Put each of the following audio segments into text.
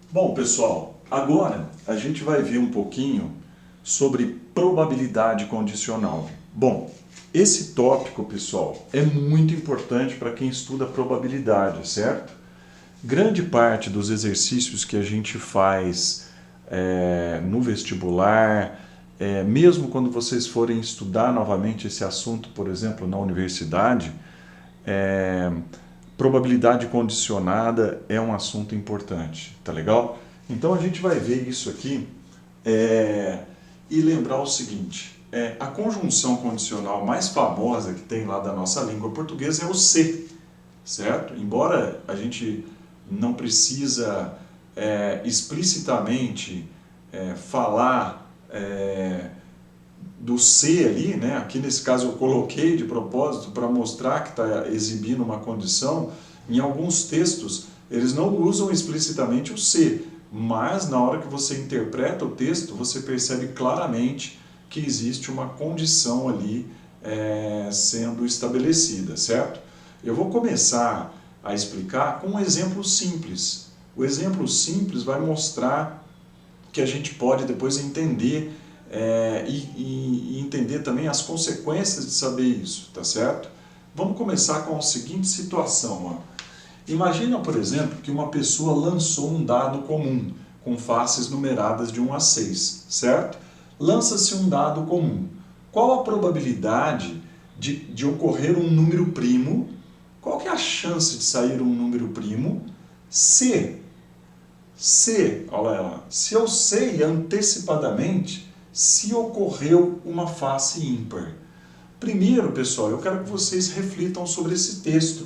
Bom, pessoal, agora a gente vai ver um pouquinho sobre probabilidade condicional. Bom, esse tópico, pessoal, é muito importante para quem estuda probabilidade, certo? Grande parte dos exercícios que a gente faz no vestibular, mesmo quando vocês forem estudar novamente esse assunto, por exemplo, na universidade, é, probabilidade condicionada é um assunto importante, tá legal? Então a gente vai ver isso aqui e lembrar o seguinte: a conjunção condicional mais famosa que tem lá da nossa língua portuguesa é o se, certo? Embora a gente não precisa explicitamente falar do C ali, né? Aqui nesse caso eu coloquei de propósito para mostrar que está exibindo uma condição. Em alguns textos eles não usam explicitamente o C, mas na hora que você interpreta o texto você percebe claramente que existe uma condição ali sendo estabelecida, certo? Eu vou começar a explicar com um exemplo simples. O exemplo simples vai mostrar que a gente pode depois entender e entender também as consequências de saber isso, tá certo? Vamos começar com a seguinte situação. Ó. Imagina, por exemplo, que uma pessoa lançou um dado comum com faces numeradas de 1 a 6, certo? Lança-se um dado comum. Qual a probabilidade de ocorrer um número primo? Qual que é a chance de sair um número primo olha lá, se eu sei antecipadamente se ocorreu uma face ímpar? Primeiro, pessoal, eu quero que vocês reflitam sobre esse texto.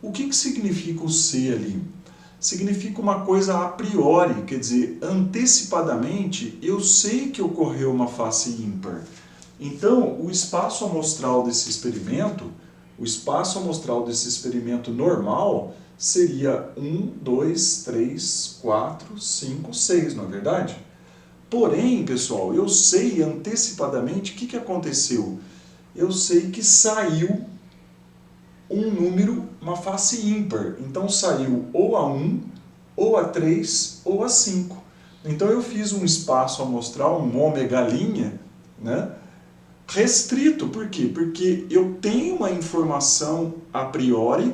O que significa o se ali? Significa uma coisa a priori, quer dizer, antecipadamente eu sei que ocorreu uma face ímpar. Então, o espaço amostral desse experimento normal seria 1, 2, 3, 4, 5, 6, não é verdade? Porém, pessoal, eu sei antecipadamente o que aconteceu. Eu sei que saiu um número, uma face ímpar. Então saiu ou a 1, ou a 3, ou a 5. Então eu fiz um espaço amostral, um ômega linha, né? Restrito. Por quê? Porque eu tenho uma informação a priori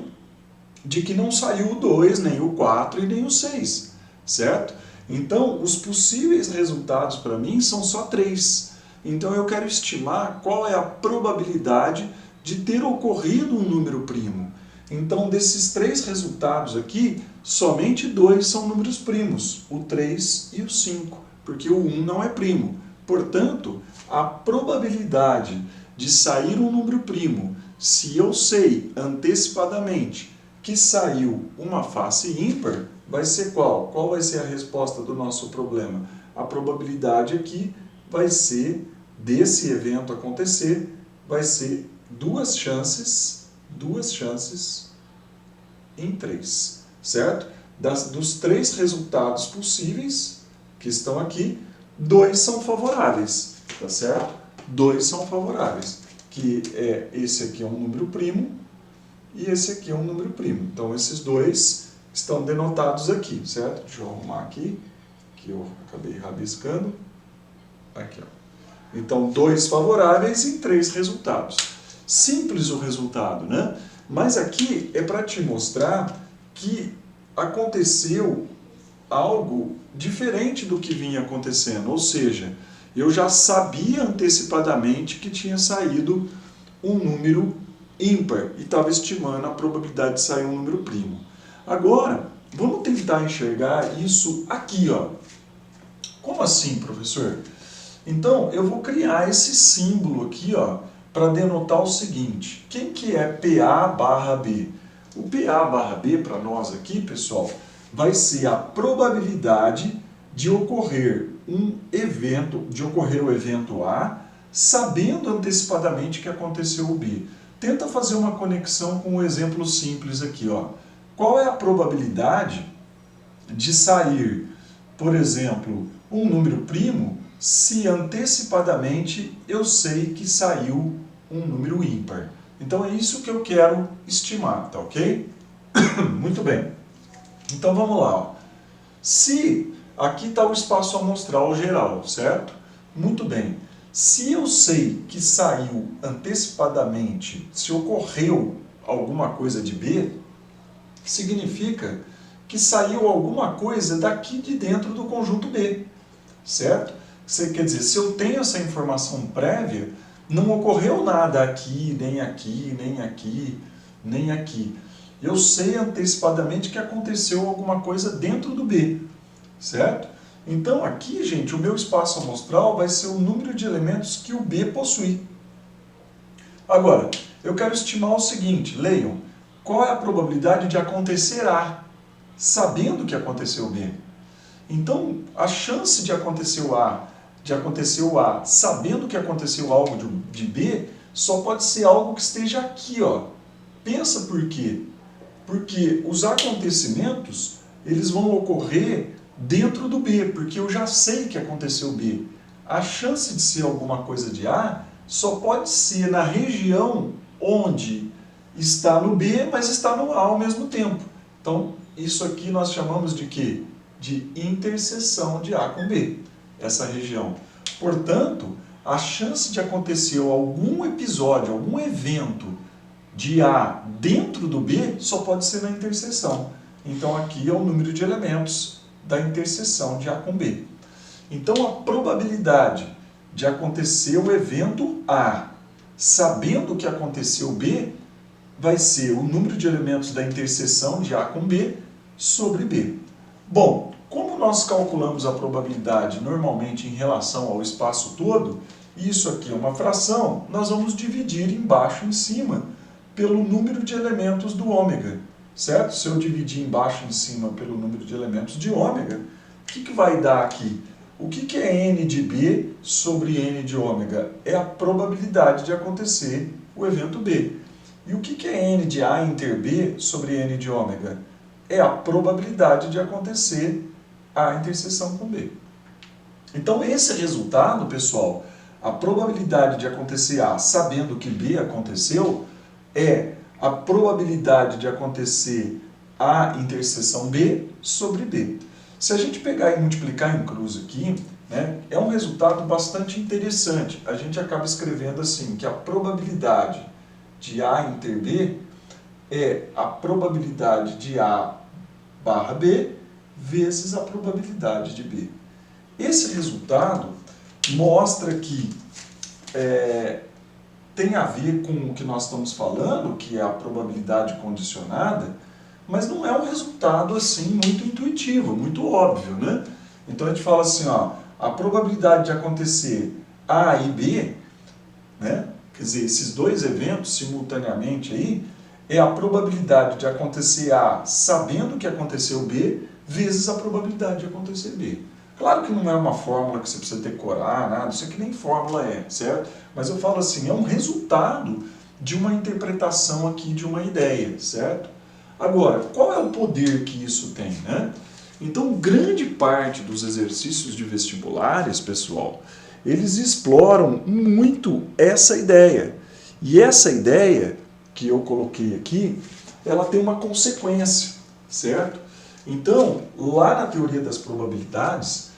de que não saiu o 2, nem o 4 e nem o 6, certo? Então, os possíveis resultados para mim são só 3. Então, eu quero estimar qual é a probabilidade de ter ocorrido um número primo. Então, desses 3 resultados aqui, somente 2 são números primos, o 3 e o 5, porque o 1 não é primo. Portanto, a probabilidade de sair um número primo, se eu sei antecipadamente que saiu uma face ímpar, vai ser qual? Qual vai ser a resposta do nosso problema? A probabilidade aqui vai ser, desse evento acontecer, vai ser duas chances em 3, certo? Dos 3 resultados possíveis que estão aqui, 2 são favoráveis, tá certo? 2 são favoráveis, que esse aqui é um número primo e esse aqui é um número primo. Então, esses 2 estão denotados aqui, certo? Deixa eu arrumar aqui, que eu acabei rabiscando. Aqui, ó. Então, 2 favoráveis e 3 resultados. Simples o resultado, né? Mas aqui é para te mostrar que aconteceu algo diferente do que vinha acontecendo. Ou seja, eu já sabia antecipadamente que tinha saído um número ímpar e estava estimando a probabilidade de sair um número primo. Agora, vamos tentar enxergar isso aqui, ó. Como assim, professor? Então, eu vou criar esse símbolo aqui, ó, para denotar o seguinte. Quem que é PA barra B? O PA barra B, para nós aqui, pessoal, vai ser a probabilidade de ocorrer o evento A, sabendo antecipadamente que aconteceu o B. Tenta fazer uma conexão com um exemplo simples aqui, ó. Qual é a probabilidade de sair, por exemplo, um número primo se antecipadamente eu sei que saiu um número ímpar? Então é isso que eu quero estimar, tá ok? Muito bem. Então vamos lá. Ó. Se aqui está o espaço amostral geral, certo? Muito bem. Se eu sei que saiu antecipadamente, se ocorreu alguma coisa de B, significa que saiu alguma coisa daqui de dentro do conjunto B, certo? Quer dizer, se eu tenho essa informação prévia, não ocorreu nada aqui, nem aqui, nem aqui, nem aqui. Eu sei antecipadamente que aconteceu alguma coisa dentro do B, certo? Então aqui, gente, o meu espaço amostral vai ser o número de elementos que o B possui. Agora, eu quero estimar o seguinte, leiam, qual é a probabilidade de acontecer A, sabendo que aconteceu B? Então, a chance de acontecer o A, sabendo que aconteceu algo de B, só pode ser algo que esteja aqui, ó. Pensa por quê? Porque os acontecimentos, eles vão ocorrer dentro do B, porque eu já sei que aconteceu B. A chance de ser alguma coisa de A só pode ser na região onde está no B, mas está no A ao mesmo tempo. Então, isso aqui nós chamamos de quê? De interseção de A com B, essa região. Portanto, a chance de acontecer algum episódio, algum evento de A dentro do B só pode ser na interseção. Então aqui é o número de elementos da interseção de A com B. Então a probabilidade de acontecer o evento A, sabendo que aconteceu B, vai ser o número de elementos da interseção de A com B sobre B. Bom, como nós calculamos a probabilidade normalmente em relação ao espaço todo, e isso aqui é uma fração, nós vamos dividir embaixo e em cima pelo número de elementos do ômega, certo? Se eu dividir embaixo e em cima pelo número de elementos de ômega, o que vai dar aqui? O que é n de B sobre n de ômega? É a probabilidade de acontecer o evento B. E o que é n de A inter B sobre n de ômega? É a probabilidade de acontecer a interseção com B. Então esse resultado, pessoal, a probabilidade de acontecer A sabendo que B aconteceu, é a probabilidade de acontecer A interseção B sobre B. Se a gente pegar e multiplicar em cruz aqui, né, é um resultado bastante interessante. A gente acaba escrevendo assim, que a probabilidade de A inter B é a probabilidade de A barra B vezes a probabilidade de B. Esse resultado mostra que tem a ver com o que nós estamos falando, que é a probabilidade condicionada, mas não é um resultado assim muito intuitivo, muito óbvio, né? Então a gente fala assim, ó, a probabilidade de acontecer A e B, né? Quer dizer, esses dois eventos simultaneamente aí, é a probabilidade de acontecer A sabendo que aconteceu B, vezes a probabilidade de acontecer B. Claro que não é uma fórmula que você precisa decorar, nada, isso aqui nem fórmula é, certo? Mas eu falo assim, é um resultado de uma interpretação aqui de uma ideia, certo? Agora, qual é o poder que isso tem, né? Então, grande parte dos exercícios de vestibulares, pessoal, eles exploram muito essa ideia. E essa ideia que eu coloquei aqui, ela tem uma consequência, certo? Então, lá na teoria das probabilidades,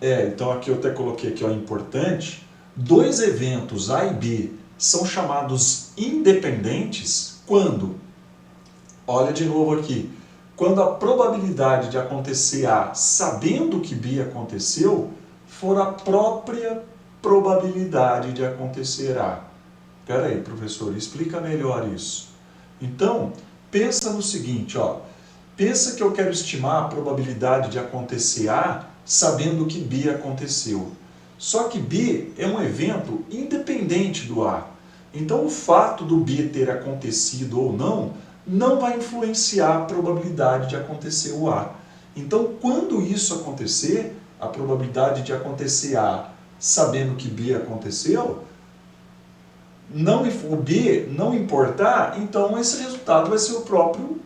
então aqui eu até coloquei aqui, ó, importante, dois eventos A e B são chamados independentes quando, olha de novo aqui, quando a probabilidade de acontecer A sabendo que B aconteceu for a própria probabilidade de acontecer A. Espera aí, professor, explica melhor isso. Então, pensa no seguinte, ó, pensa que eu quero estimar a probabilidade de acontecer A sabendo que B aconteceu. Só que B é um evento independente do A. Então, o fato do B ter acontecido ou não vai influenciar a probabilidade de acontecer o A. Então, quando isso acontecer, a probabilidade de acontecer A sabendo que B aconteceu, o B não importar, então esse resultado vai ser o próprio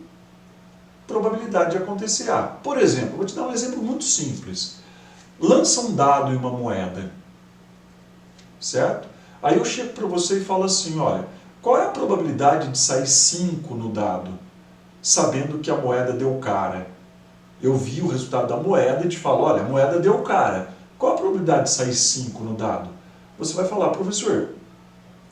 probabilidade de acontecer A. Por exemplo, vou te dar um exemplo muito simples. Lança um dado e uma moeda, certo? Aí eu chego para você e falo assim, olha, qual é a probabilidade de sair 5 no dado, sabendo que a moeda deu cara? eu vi o resultado da moeda e te falo, olha, a moeda deu cara. Qual a probabilidade de sair 5 no dado? Você vai falar, professor,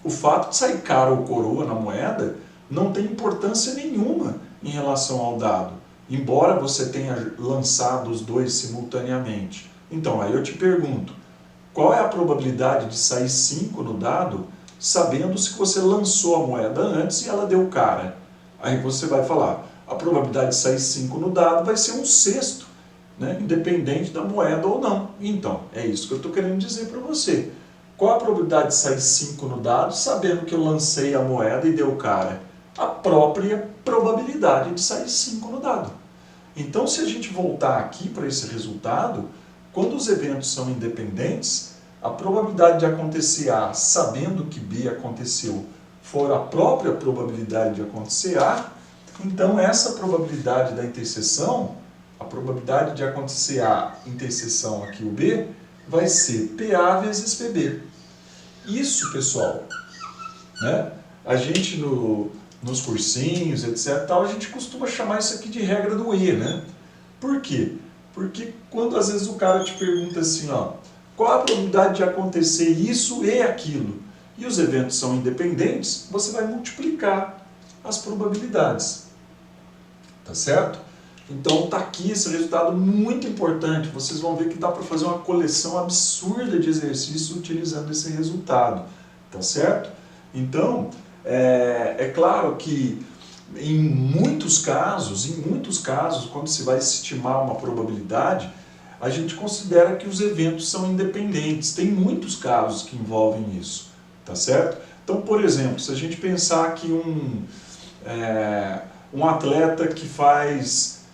o fato de sair cara ou coroa na moeda não tem importância nenhuma em relação ao dado, embora você tenha lançado os dois simultaneamente. Então, aí eu te pergunto, qual é a probabilidade de sair 5 no dado, sabendo se você lançou a moeda antes e ela deu cara? Aí você vai falar, a probabilidade de sair 5 no dado vai ser 1/6, né? Independente da moeda ou não. Então, é isso que eu estou querendo dizer para você. Qual a probabilidade de sair 5 no dado, sabendo que eu lancei a moeda e deu cara? A própria probabilidade de sair 5 no dado. Então, se a gente voltar aqui para esse resultado, quando os eventos são independentes, a probabilidade de acontecer A, sabendo que B aconteceu, for a própria probabilidade de acontecer A, então essa probabilidade da interseção, a probabilidade de acontecer A, interseção aqui o B, vai ser PA vezes PB. Isso, pessoal, né? A gente nos cursinhos, etc., a gente costuma chamar isso aqui de regra do E, né? Por quê? Porque quando às vezes o cara te pergunta assim, ó, qual a probabilidade de acontecer isso e aquilo? E os eventos são independentes, você vai multiplicar as probabilidades. Tá certo? Então tá aqui esse resultado muito importante. Vocês vão ver que dá para fazer uma coleção absurda de exercícios utilizando esse resultado. Tá certo? Então, é claro que em muitos casos, quando se vai estimar uma probabilidade, a gente considera que os eventos são independentes. Tem muitos casos que envolvem isso. Tá certo? Então, por exemplo, se a gente pensar que um atleta que faz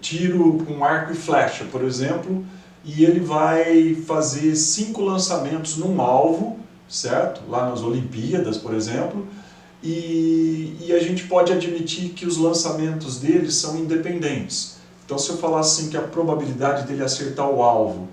tiro com arco e flecha, por exemplo, e ele vai fazer 5 lançamentos num alvo, certo? Lá nas Olimpíadas, por exemplo, e a gente pode admitir que os lançamentos dele são independentes. Então, se eu falar assim que a probabilidade dele acertar o alvo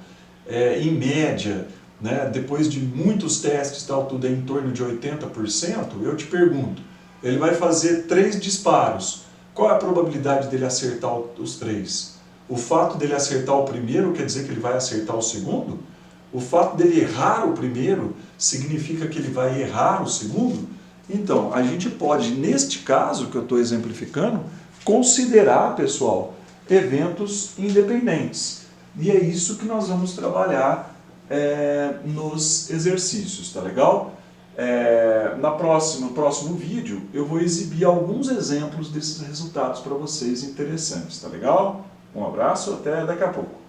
em média, né, depois de muitos testes, tal, tudo é em torno de 80%, eu te pergunto, ele vai fazer 3 disparos. Qual é a probabilidade dele acertar os 3? O fato dele acertar o primeiro quer dizer que ele vai acertar o segundo? O fato dele errar o primeiro significa que ele vai errar o segundo? Então, a gente pode, neste caso que eu estou exemplificando, considerar, pessoal, eventos independentes. E é isso que nós vamos trabalhar nos exercícios, tá legal? No próximo vídeo eu vou exibir alguns exemplos desses resultados para vocês interessantes, tá legal? Um abraço, até daqui a pouco.